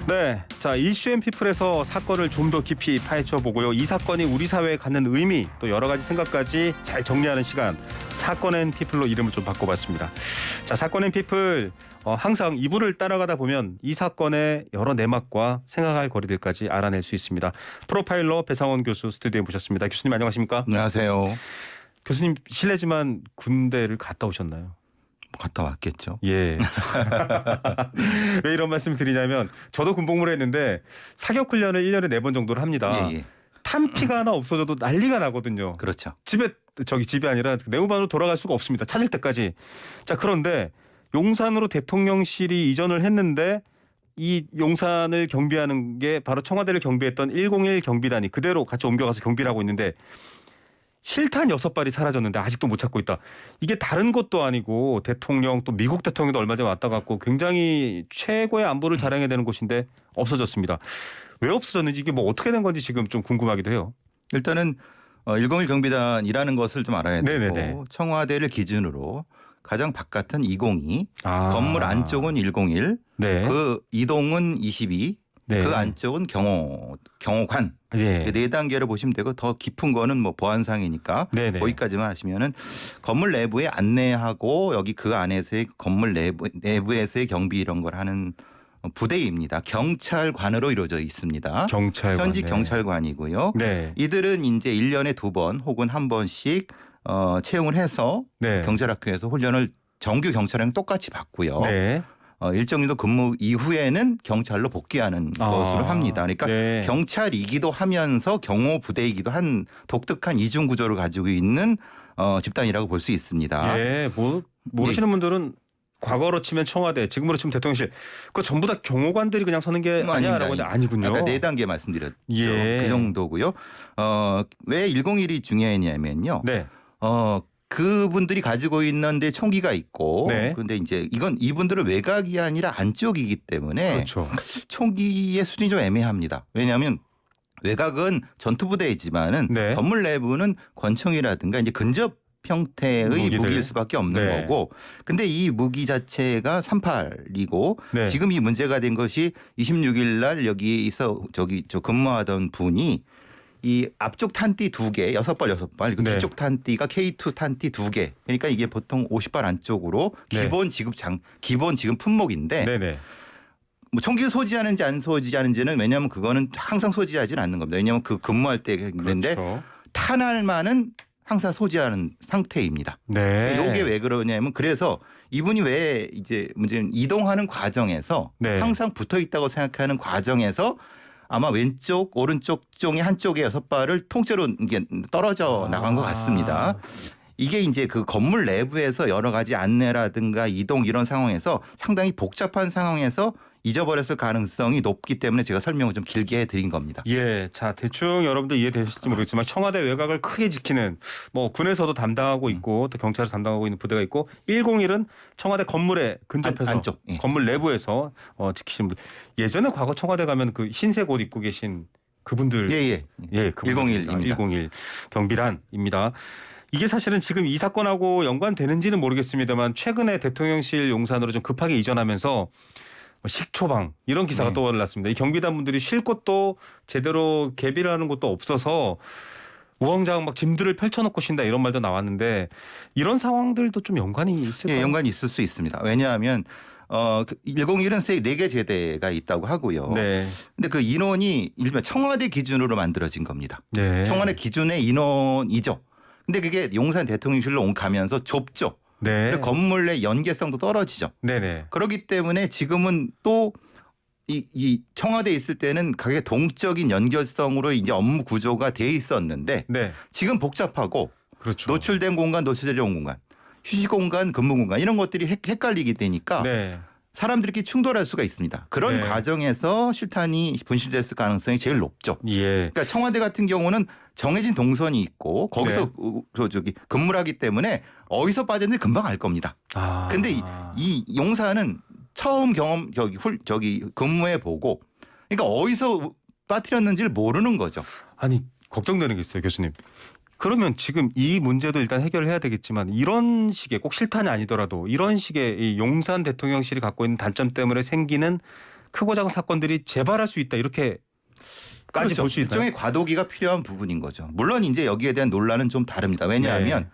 네, 자 이슈앤피플에서 사건을 좀 더 깊이 파헤쳐 보고요. 이 사건이 우리 사회에 갖는 의미 또 여러 가지 생각까지 잘 정리하는 시간 사건앤피플로 이름을 좀 바꿔봤습니다. 자 사건앤피플 항상 이분을 따라가다 보면 이 사건의 여러 내막과 생각할 거리들까지 알아낼 수 있습니다. 프로파일러 배상원 교수 스튜디오에 모셨습니다. 교수님 안녕하십니까? 안녕하세요. 교수님 실례지만 군대를 갔다 오셨나요? 갔다 왔겠죠. 예. 왜 이런 말씀을 드리냐면 저도 군복무를 했는데 사격 훈련을 1년에 4번 정도를 합니다. 예. 탄피가 하나 없어져도 난리가 나거든요. 그렇죠. 집이 아니라 내무반으로 돌아갈 수가 없습니다. 찾을 때까지. 자, 그런데 용산으로 대통령실이 이전을 했는데 이 용산을 경비하는 게 바로 청와대를 경비했던 101 경비단이 그대로 같이 옮겨가서 경비를 하고 있는데 실탄 6발이 사라졌는데 아직도 못 찾고 있다. 이게 다른 것도 아니고 대통령 또 미국 대통령도 얼마 전에 왔다 갔고 굉장히 최고의 안보를 자랑해야 되는 곳인데 없어졌습니다. 왜 없어졌는지 이게 뭐 어떻게 된 건지 지금 좀 궁금하기도 해요. 일단은 101 경비단이라는 것을 좀 알아야 되고 네네네. 청와대를 기준으로 가장 바깥은 202, 건물 안쪽은 101, 네. 그 이동은 22, 네. 그 안쪽은 경호관. 네. 네 단계를 보시면 되고 더 깊은 거는 뭐 보안상이니까 네네. 거기까지만 하시면은 건물 내부에 안내하고 여기 그 안에서의 건물 내부에서의 경비 이런 걸 하는 부대입니다. 경찰관으로 이루어져 있습니다. 경찰관. 현직 네. 경찰관이고요. 네. 이들은 이제 1년에 2번 혹은 1번씩 채용을 해서 네. 경찰학교에서 훈련을 정규 경찰이랑 똑같이 받고요. 네. 일정 정도 근무 이후에는 경찰로 복귀하는 것으로 합니다. 그러니까 네. 경찰이기도 하면서 경호 부대이기도 한 독특한 이중 구조를 가지고 있는 집단이라고 볼 수 있습니다. 예, 모르시는 분들은 과거로 치면 청와대, 지금으로 치면 대통령실, 그 전부 다 경호관들이 그냥 서는 게 아니야라고 하는데 아니군요. 아까 4단계 말씀드렸죠. 예. 그 정도고요. 왜 101이 중요했냐면요. 네. 그분들이 가지고 있는데 총기가 있고, 네. 그런데 이제 이분들은 외곽이 아니라 안쪽이기 때문에 그렇죠. 총기의 수준이 좀 애매합니다. 왜냐하면 외곽은 전투부대이지만은 네. 건물 내부는 권총이라든가 이제 근접 형태의 무기일 수밖에 없는 네. 거고, 근데 이 무기 자체가 38이고 네. 지금 이 문제가 된 것이 26일 날 여기서 저 근무하던 분이 이 앞쪽 탄띠 2개, 6발, 그리고 네. 뒤쪽 탄띠가 K2 탄띠 2개. 그러니까 이게 보통 50발 안쪽으로 네. 기본 지금 품목인데 네네. 뭐 총기를 소지하는지 안 소지하는지는 왜냐하면 그거는 항상 소지하지는 않는 겁니다. 왜냐하면 그 근무할 때 했는데 그렇죠. 탄알만은 항상 소지하는 상태입니다. 네. 이게 왜 그러냐면 그래서 이분이 왜 이제 문제는 이동하는 과정에서 네. 항상 붙어 있다고 생각하는 과정에서 아마 왼쪽 오른쪽 쪽의 한쪽에 6발을 통째로 이게 떨어져 나간 것 같습니다. 이게 이제 그 건물 내부에서 여러 가지 안내라든가 이동 이런 상황에서 상당히 복잡한 상황에서 잊어버렸을 가능성이 높기 때문에 제가 설명을 좀 길게 해드린 겁니다. 예, 자 대충 여러분들 이해되실지 모르겠지만 청와대 외곽을 크게 지키는 뭐 군에서도 담당하고 있고 또 경찰에서 담당하고 있는 부대가 있고 101은 청와대 건물에 근접해서 안쪽, 예. 건물 내부에서 지키시는 분. 예전에 과거 청와대 가면 그 흰색 옷 입고 계신 그분들 예. 예, 101입니다. 101 경비란입니다. 이게 사실은 지금 이 사건하고 연관되는지는 모르겠습니다만 최근에 대통령실 용산으로 좀 급하게 이전하면서 식초방 이런 기사가 네. 떠올랐습니다. 이 경비단 분들이 쉴 곳도 제대로 개비를 하는 곳도 없어서 우왕좌왕 막 짐들을 펼쳐놓고 쉰다 이런 말도 나왔는데 이런 상황들도 좀 연관이 있을까요? 예, 연관이 있을 수 있습니다. 왜냐하면 101은 4개 제대가 있다고 하고요. 네. 근데 그 인원이 일반 청와대 기준으로 만들어진 겁니다. 네. 청와대 기준의 인원이죠. 근데 그게 용산 대통령실로 가면서 좁죠. 네. 그리고 건물 내 연계성도 떨어지죠. 네네. 그렇기 때문에 지금은 또 이 청와대에 있을 때는 각의 동적인 연결성으로 이제 업무 구조가 돼 있었는데 네. 지금 복잡하고 그렇죠. 노출된 공간, 노출된 공간, 휴식 공간, 근무 공간 이런 것들이 헷갈리게 되니까 네. 사람들끼리 충돌할 수가 있습니다. 그런 네. 과정에서 실탄이 분실됐을 가능성이 제일 높죠. 예. 그러니까 청와대 같은 경우는 정해진 동선이 있고 거기서 근무를 하기 때문에 어디서 빠졌는지 금방 알 겁니다. 근데 이 용사는 처음 근무해 보고 그러니까 어디서 빠뜨렸는지를 모르는 거죠. 아니 걱정되는 게 있어요, 교수님. 그러면 지금 이 문제도 일단 해결을 해야 되겠지만 이런 식의 꼭 실탄이 아니더라도 이런 식의 이 용산 대통령실이 갖고 있는 단점 때문에 생기는 크고 작은 사건들이 재발할 수 있다 이렇게까지 그렇죠. 볼 수 있나요? 일종의 과도기가 필요한 부분인 거죠. 물론 이제 여기에 대한 논란은 좀 다릅니다. 왜냐하면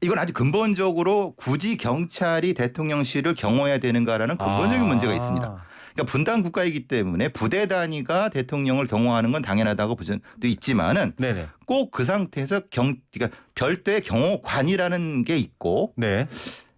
이건 아주 근본적으로 굳이 경찰이 대통령실을 경호해야 되는가라는 근본적인 문제가 있습니다. 그러니까 분단 국가이기 때문에 부대 단위가 대통령을 경호하는 건 당연하다고 볼 수도 있지만은 네네. 꼭 그 상태에서 그러니까 별도의 경호관이라는 게 있고 네.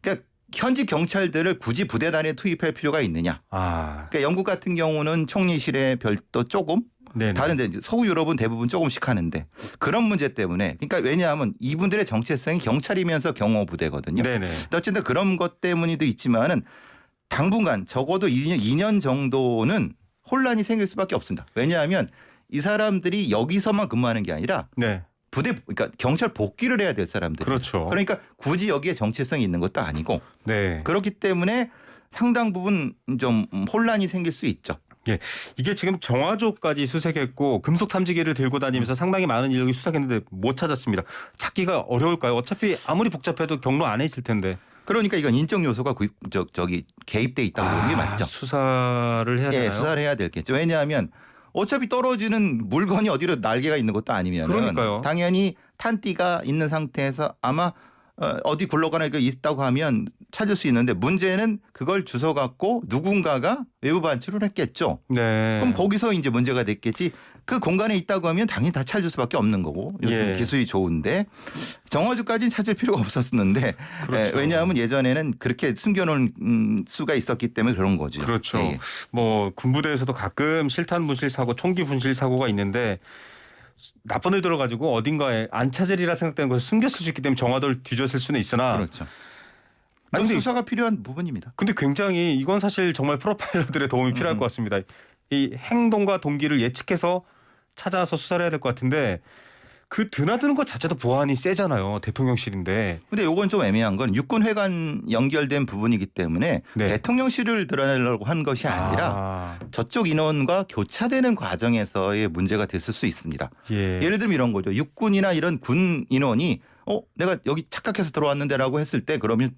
그러니까 현직 경찰들을 굳이 부대 단위에 투입할 필요가 있느냐. 아. 그러니까 영국 같은 경우는 총리실에 별도 조금 네네. 다른데 이제 서구 유럽은 대부분 조금씩 하는데 그런 문제 때문에 그러니까 왜냐하면 이분들의 정체성이 경찰이면서 경호 부대거든요. 네네. 어쨌든 그런 것 때문이도 있지만은 당분간 적어도 2년 정도는 혼란이 생길 수밖에 없습니다. 왜냐하면 이 사람들이 여기서만 근무하는 게 아니라 네. 부대 그러니까 경찰 복귀를 해야 될 사람들. 그렇죠. 그러니까 굳이 여기에 정체성이 있는 것도 아니고 네. 그렇기 때문에 상당 부분 좀 혼란이 생길 수 있죠. 예, 이게 지금 정화조까지 수색했고 금속 탐지기를 들고 다니면서 상당히 많은 인력이 수색했는데 못 찾았습니다. 찾기가 어려울까요? 어차피 아무리 복잡해도 경로 안에 있을 텐데. 그러니까 이건 인적 요소가 저기 개입돼 있다고 보는 게 맞죠. 수사를 해야 되나요? 예, 수사를 해야 되겠죠. 왜냐하면 어차피 떨어지는 물건이 어디로 날개가 있는 것도 아니면 그러니까요. 당연히 탄띠가 있는 상태에서 아마 어디 굴러가나 이거 있다고 하면 찾을 수 있는데 문제는 그걸 주워 갖고 누군가가 외부 반출을 했겠죠. 네. 그럼 거기서 이제 문제가 됐겠지. 그 공간에 있다고 하면 당연히 다 찾을 수밖에 없는 거고 요즘 예. 기술이 좋은데 정화조까지는 찾을 필요가 없었는데 그렇죠. 왜냐하면 예전에는 그렇게 숨겨놓은 수가 있었기 때문에 그런 거죠. 그렇죠. 예. 뭐 군부대에서도 가끔 실탄 분실 사고, 총기 분실 사고가 있는데 나쁜 의도로 가지고 어딘가에 안 찾으리라 생각되는 것을 숨겼을 수 있기 때문에 정화도를 뒤졌을 수는 있으나. 그렇죠. 아니, 근데 수사가 필요한 부분입니다. 근데 굉장히 이건 사실 정말 프로파일러들의 도움이 필요할 것 같습니다. 이 행동과 동기를 예측해서 찾아서 수사를 해야 될 것 같은데 그 드나드는 것 자체도 보안이 세잖아요. 대통령실인데. 근데 요건 좀 애매한 건 육군회관 연결된 부분이기 때문에 네. 대통령실을 드러내려고 한 것이 아니라 저쪽 인원과 교차되는 과정에서의 문제가 됐을 수 있습니다. 예. 예를 들면 이런 거죠. 육군이나 이런 군 인원이 내가 여기 착각해서 들어왔는데라고 했을 때 그러면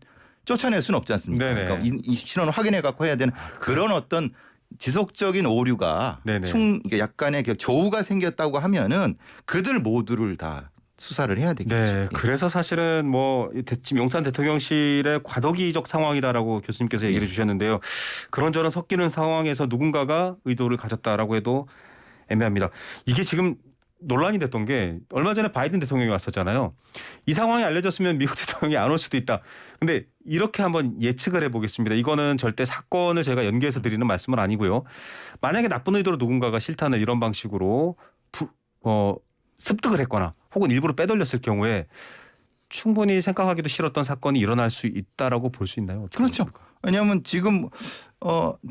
쫓아낼 수는 없지 않습니까? 네네. 그러니까 이 신원을 확인해 갖고 해야 되는 그런 어떤 지속적인 오류가 네네. 약간의 조우가 생겼다고 하면은 그들 모두를 다 수사를 해야 되겠죠. 네, 예. 그래서 사실은 뭐 지금 용산 대통령실의 과도기적 상황이다라고 교수님께서 얘기를 주셨는데요. 그런저런 섞이는 상황에서 누군가가 의도를 가졌다라고 해도 애매합니다. 이게 지금 논란이 됐던 게 얼마 전에 바이든 대통령이 왔었잖아요. 이 상황이 알려졌으면 미국 대통령이 안 올 수도 있다. 근데 이렇게 한번 예측을 해보겠습니다. 이거는 절대 사건을 제가 연계해서 드리는 말씀은 아니고요. 만약에 나쁜 의도로 누군가가 실탄을 이런 방식으로 습득을 했거나 혹은 일부러 빼돌렸을 경우에 충분히 생각하기도 싫었던 사건이 일어날 수 있다라고 볼 수 있나요? 그렇죠. 왜냐하면 지금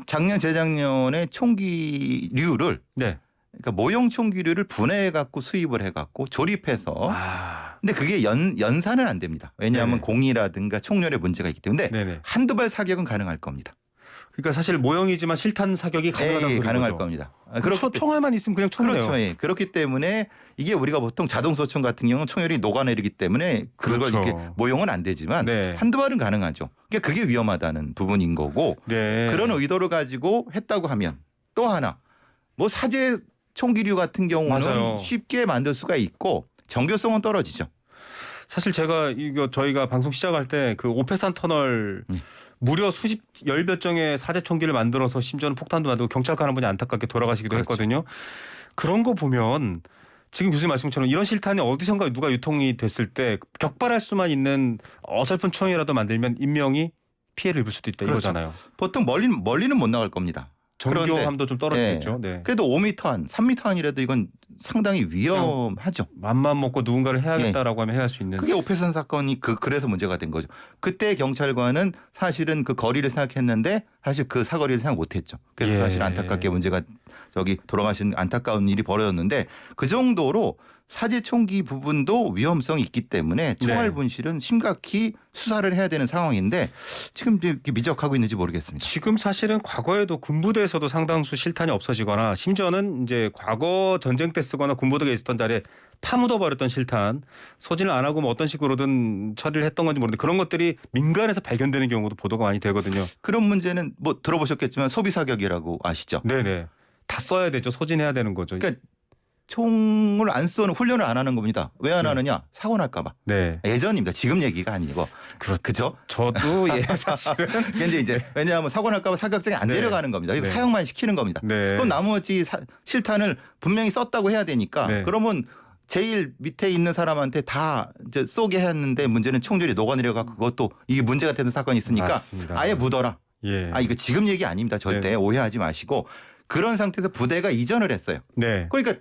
작년 재작년에 총기류를 네. 그러니까 모형 총기류를 분해해 갖고 수입을 해 갖고 조립해서 근데 그게 연산은 안 됩니다. 왜냐하면 네. 공이라든가 총열에 문제가 있기 때문에 네네. 한두 발 사격은 가능할 겁니다. 그러니까 사실 모형이지만 실탄 사격이 가능하다는 거죠. 가능할 겁니다. 총알만 있으면 그냥 총이네요. 그렇죠. 예. 그렇기 때문에 이게 우리가 보통 자동소총 같은 경우는 총열이 녹아내리기 때문에 그걸 그렇죠. 이렇게 모형은 안 되지만 네. 한두 발은 가능하죠. 그러니까 그게 위험하다는 부분인 거고 네. 그런 의도를 가지고 했다고 하면 또 하나 뭐 사제 총기류 같은 경우는 맞아요. 쉽게 만들 수가 있고 정교성은 떨어지죠. 사실 제가 저희가 방송 시작할 때 그 오페산 터널 무려 열몇 정의 사제 총기를 만들어서 심지어는 폭탄도 만들고 경찰관 한 분이 안타깝게 돌아가시기도 그렇죠. 했거든요. 그런 거 보면 지금 교수님 말씀처럼 이런 실탄이 어디선가 누가 유통이 됐을 때 격발할 수만 있는 어설픈 총이라도 만들면 인명이 피해를 입을 수도 있다 그렇죠. 이거잖아요. 보통 멀리는 못 나갈 겁니다. 정교함도 좀 떨어지겠죠. 네. 그래도 5m 안, 3m 안이라도 이건 상당히 위험하죠. 맘만 먹고 누군가를 해야겠다라고 하면 해야 할 수 있는. 그게 오페산 사건이 그래서 문제가 된 거죠. 그때 경찰관은 사실은 그 거리를 생각했는데 사실 그 사거리를 생각 못했죠. 그래서 예. 사실 안타깝게 문제가 돌아가신 안타까운 일이 벌어졌는데 그 정도로 사제 총기 부분도 위험성이 있기 때문에 총알 네. 분실은 심각히 수사를 해야 되는 상황인데 지금 이렇게 미적하고 있는지 모르겠습니다. 지금 사실은 과거에도 군부대에서도 상당수 실탄이 없어지거나 심지어는 이제 과거 전쟁 때 쓰거나 군부대가 있었던 자리에 파묻어버렸던 실탄, 소진을 안 하고 뭐 어떤 식으로든 처리를 했던 건지 모르는데 그런 것들이 민간에서 발견되는 경우도 보도가 많이 되거든요. 그런 문제는 뭐 들어보셨겠지만 소비 사격이라고 아시죠? 네네. 다 써야 되죠. 소진해야 되는 거죠. 그러니까 총을 안 쏘는 훈련을 안 하는 겁니다. 왜 안 하느냐? 사고 날까 봐. 네. 예전입니다. 지금 얘기가 아니고. 그죠? 저도 예 사실은 근데 이제 왜냐하면 사고 날까 봐 사격장에 안 네. 데려가는 겁니다. 이거 네. 사용만 시키는 겁니다. 네. 그럼 나머지 실탄을 분명히 썼다고 해야 되니까 네. 그러면 제일 밑에 있는 사람한테 다 이제 쏘게 했는데 문제는 총줄이 녹아내려가 그것도 이게 문제가 되는 사건이 있으니까 맞습니다. 아예 묻어라. 예. 이거 지금 얘기 아닙니다. 절대 네. 오해하지 마시고 그런 상태에서 부대가 이전을 했어요. 네. 그러니까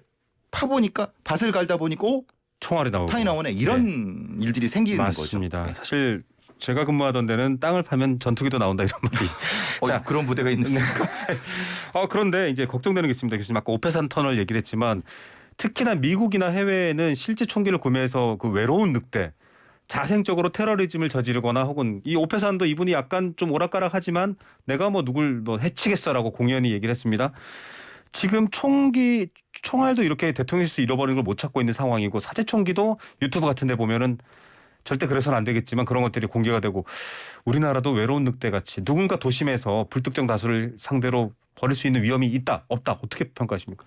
파보니까 밭을 갈다 보니까 총알이 나오고. 탄이 나오네 이런 일들이 생기는 맞습니다. 거죠. 사실 제가 근무하던 데는 땅을 파면 전투기도 나온다 이런 말이. 자, 그런 부대가 있습니까? 그런데 이제 걱정되는 게 있습니다. 교수님 아까 오페산 터널 얘기를 했지만 특히나 미국이나 해외에는 실제 총기를 구매해서 그 외로운 늑대 자생적으로 테러리즘을 저지르거나 혹은 이 오페산도 이분이 약간 좀 오락가락하지만 내가 뭐 누굴 뭐 해치겠어라고 공연히 얘기를 했습니다. 지금 총알도 이렇게 대통령실에서 잃어버리는 걸 못 찾고 있는 상황이고 사제총기도 유튜브 같은 데 보면은 절대 그래서는 안 되겠지만 그런 것들이 공개가 되고 우리나라도 외로운 늑대같이 누군가 도심에서 불특정 다수를 상대로 벌일 수 있는 위험이 있다 없다 어떻게 평가하십니까?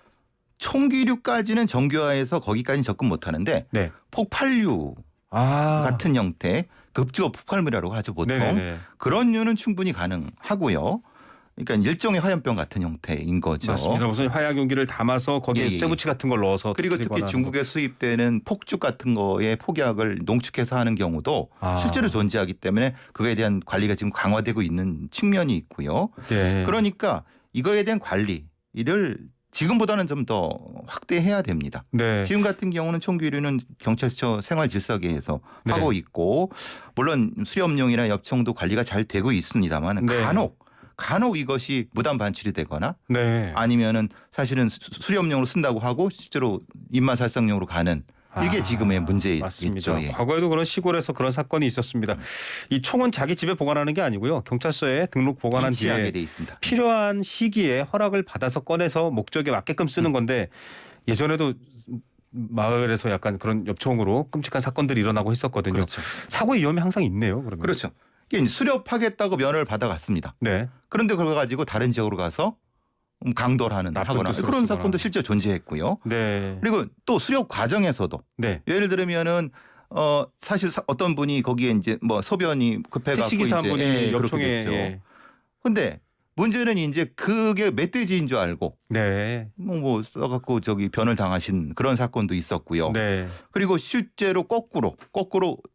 총기류까지는 정교화해서 거기까지는 접근 못하는데 네. 폭발류 같은 형태 급주어 폭발물이라고 하죠 보통. 네네네. 그런 류는 충분히 가능하고요. 그러니까 일종의 화염병 같은 형태인 거죠. 맞습니다. 무슨 화약 용기를 담아서 거기에 예. 쇠붙이 같은 걸 넣어서 그리고 특히 터뜨리거나 중국에 수입되는 폭죽 같은 거에 폭약을 농축해서 하는 경우도 실제로 존재하기 때문에 그거에 대한 관리가 지금 강화되고 있는 측면이 있고요. 네. 그러니까 이거에 대한 관리를 지금보다는 좀 더 확대해야 됩니다. 네. 지금 같은 경우는 총기류는 경찰서 생활질서계에서 네. 하고 있고 물론 수렴용이나 엽총도 관리가 잘 되고 있습니다만 네. 간혹 이것이 무단 반출이 되거나 네. 아니면은 사실은 수렴용으로 쓴다고 하고 실제로 입맛살상용으로 가는 이게 지금의 문제겠죠. 맞습니다. 예. 과거에도 그런 시골에서 그런 사건이 있었습니다. 이 총은 자기 집에 보관하는 게 아니고요. 경찰서에 등록 보관한 비치하게 뒤에 돼 있습니다. 필요한 시기에 허락을 받아서 꺼내서 목적에 맞게끔 쓰는 건데 예전에도 마을에서 약간 그런 엽총으로 끔찍한 사건들이 일어나고 했었거든요. 그렇죠. 사고의 위험이 항상 있네요. 그러면. 그렇죠. 이게 수렵하겠다고 면허를 받아갔습니다. 네. 그런데 그걸 가지고 다른 지역으로 가서 강도를 하거나 뜻으로 그런 쓰거나. 사건도 실제 존재했고요. 네. 그리고 또 수렵 과정에서도 네. 예를 들면은 사실 어떤 분이 거기에 이제 뭐 소변이 급해갖고 택시기사 한 분이 그렇게 엽총에 됐죠. 예. 근데 문제는 이제 그게 멧돼지인 줄 알고 네. 뭐 써갖고 변을 당하신 그런 사건도 있었고요. 네. 그리고 실제로 거꾸로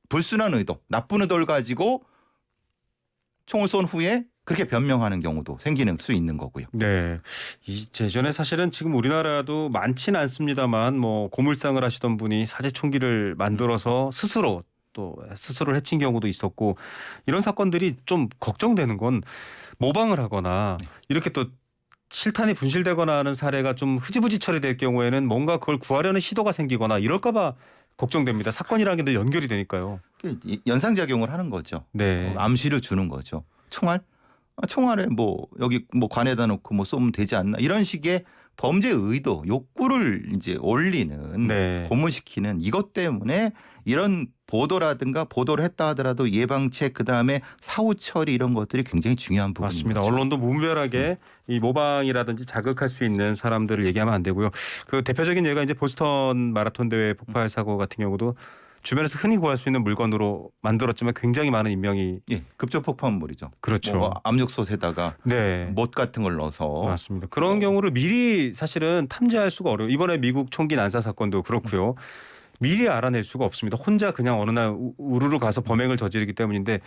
불순한 의도, 나쁜 의도를 가지고 총을 쏜 후에 그렇게 변명하는 경우도 생기는 수 있는 거고요. 네. 이 예전에 사실은 지금 우리나라도 많지는 않습니다만 뭐 고물상을 하시던 분이 사제 총기를 만들어서 스스로를 해친 경우도 있었고 이런 사건들이 좀 걱정되는 건 모방을 하거나 이렇게 또 실탄이 분실되거나 하는 사례가 좀 흐지부지 처리될 경우에는 뭔가 그걸 구하려는 시도가 생기거나 이럴까 봐 걱정됩니다. 사건이라는 게 늘 연결이 되니까요. 연상작용을 하는 거죠. 네. 암시를 주는 거죠. 총알에 뭐 여기 뭐 관에다 놓고 뭐 쏘면 되지 않나 이런 식의 범죄 의도, 욕구를 이제 올리는 네. 고문시키는 이것 때문에 이런 보도라든가 보도를 했다 하더라도 예방책 그다음에 사후 처리 이런 것들이 굉장히 중요한 부분입니다. 맞습니다. 언론도 무분별하게 이 모방이라든지 자극할 수 있는 사람들을 얘기하면 안 되고요. 그 대표적인 예가 이제 보스턴 마라톤 대회 폭발 사고 같은 경우도 주변에서 흔히 구할 수 있는 물건으로 만들었지만 굉장히 많은 인명이 급조 폭발물이죠. 그렇죠. 뭐 압력솥에다가 네. 못 같은 걸 넣어서 맞습니다. 그런 경우를 미리 사실은 탐지할 수가 어려워요. 이번에 미국 총기 난사 사건도 그렇고요. 미리 알아낼 수가 없습니다. 혼자 그냥 어느 날 우르르 가서 범행을 저지르기 때문인데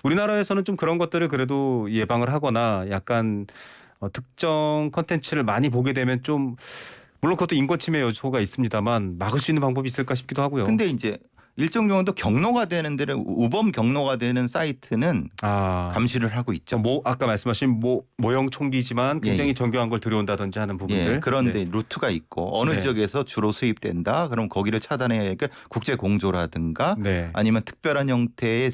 우리나라에서는 좀 그런 것들을 그래도 예방을 하거나 약간 특정 컨텐츠를 많이 보게 되면 좀 물론 그것도 인권 침해 요소가 있습니다만 막을 수 있는 방법이 있을까 싶기도 하고요. 근데 이제 일정 정도 경로가 되는 데는 우범 경로가 되는 사이트는 감시를 하고 있죠. 아까 말씀하신 모형 총기지만 굉장히 정교한 걸 들여온다든지 하는 부분들. 그런데 루트가 있고 어느 지역에서 주로 수입된다. 그럼 거기를 차단해야 하니까 국제 공조라든가 아니면 특별한 형태의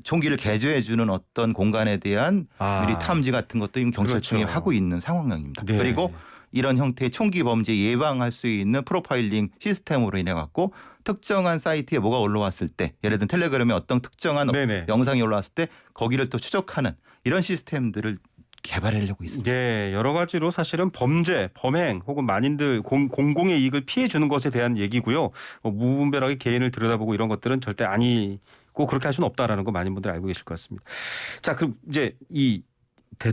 총기를 개조해 주는 어떤 공간에 대한 미리 탐지 같은 것도 경찰청이 하고 있는 상황입니다. 그리고 이런 형태의 총기 범죄 예방할 수 있는 프로파일링 시스템으로 인해 갖고 특정한 사이트에 뭐가 올라왔을 때 예를 들면 텔레그램에 어떤 특정한 네네. 영상이 올라왔을 때 거기를 또 추적하는 이런 시스템들을 개발하려고 있습니다. 예, 여러 가지로 사실은 범죄, 범행 혹은 만인들 공공의 이익을 피해 주는 것에 대한 얘기고요. 무분별하게 개인을 들여다보고 이런 것들은 절대 아니고 그렇게 할 수는 없다라는 거 많은 분들이 알고 계실 것 같습니다. 자, 그럼 이제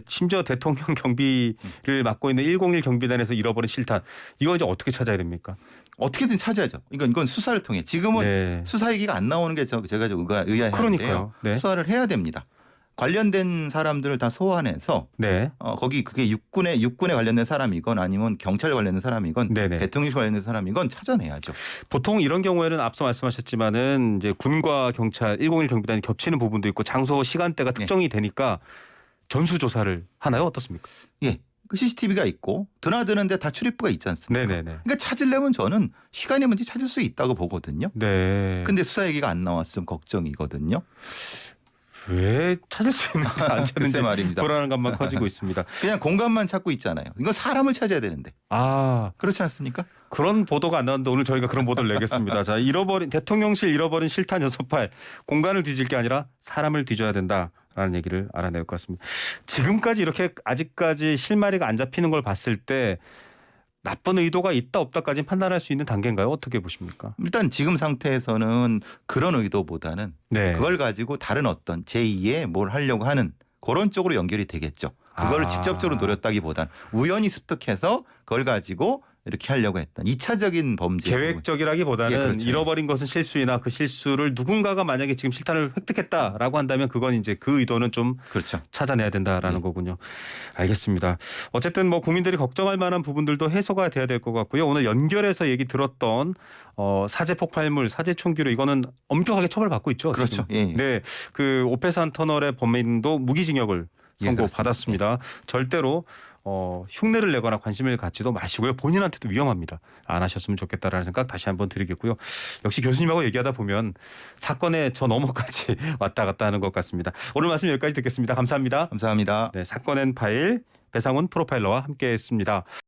심지어 대통령 경비를 맡고 있는 101 경비단에서 잃어버린 실탄 이거 이제 어떻게 찾아야 됩니까? 어떻게든 찾아야죠. 이건 수사를 통해 지금은 네. 수사 얘기가 안 나오는 게 제가 좀 의아해하는데요. 그러니까요. 네. 수사를 해야 됩니다. 관련된 사람들을 다 소환해서 네. 거기 그게 육군에 관련된 사람이건 아니면 경찰 관련된 사람이건 네네. 대통령실 관련된 사람이건 찾아내야죠. 보통 이런 경우에는 앞서 말씀하셨지만은 이제 군과 경찰 101 경비단이 겹치는 부분도 있고 장소 시간대가 특정이 되니까 전수조사를 하나요? 어떻습니까? 예. 그 CCTV가 있고 드나드는데 다 출입구가 있지 않습니까? 네네네. 그러니까 찾으려면 저는 시간이 문제 찾을 수 있다고 보거든요. 네. 근데 수사 얘기가 안 나왔으면 걱정이거든요. 왜 찾을 수 있는지 안 글쎄 찾는지 말입니다. 불안한 감만 커지고 있습니다. 그냥 공간만 찾고 있잖아요. 이건 사람을 찾아야 되는데. 아, 그렇지 않습니까? 그런 보도가 안 나왔는데 오늘 저희가 그런 보도를 내겠습니다. 자, 대통령실 잃어버린 실탄 6팔 공간을 뒤질 게 아니라 사람을 뒤져야 된다라는 얘기를 알아낼 것 같습니다. 지금까지 이렇게 아직까지 실마리가 안 잡히는 걸 봤을 때 나쁜 의도가 있다 없다까지는 판단할 수 있는 단계인가요? 어떻게 보십니까? 일단 지금 상태에서는 그런 의도보다는 네. 그걸 가지고 다른 어떤 제2의 뭘 하려고 하는 그런 쪽으로 연결이 되겠죠. 그걸 아. 직접적으로 노렸다기보단 우연히 습득해서 그걸 가지고 이렇게 하려고 했던 2차적인 범죄. 계획적이라기보다는 예, 그렇죠. 잃어버린 것은 실수이나 그 실수를 누군가가 만약에 지금 실탄을 획득했다라고 한다면 그건 이제 그 의도는 좀 그렇죠. 찾아내야 된다라는 거군요. 알겠습니다. 어쨌든 뭐 국민들이 걱정할 만한 부분들도 해소가 돼야 될 것 같고요. 오늘 연결해서 얘기 들었던 사제 폭발물, 사제 총기로 이거는 엄격하게 처벌받고 있죠. 그렇죠. 지금. 예, 예. 네, 그 오페산 터널의 범인도 무기징역을 예, 선고받았습니다. 절대로 흉내를 내거나 관심을 갖지도 마시고요. 본인한테도 위험합니다. 안 하셨으면 좋겠다라는 생각 다시 한번 드리겠고요. 역시 교수님하고 얘기하다 보면 사건의 저 너머까지 왔다 갔다 하는 것 같습니다. 오늘 말씀 여기까지 듣겠습니다. 감사합니다. 감사합니다. 네, 사건엔 파일 배상훈 프로파일러와 함께했습니다.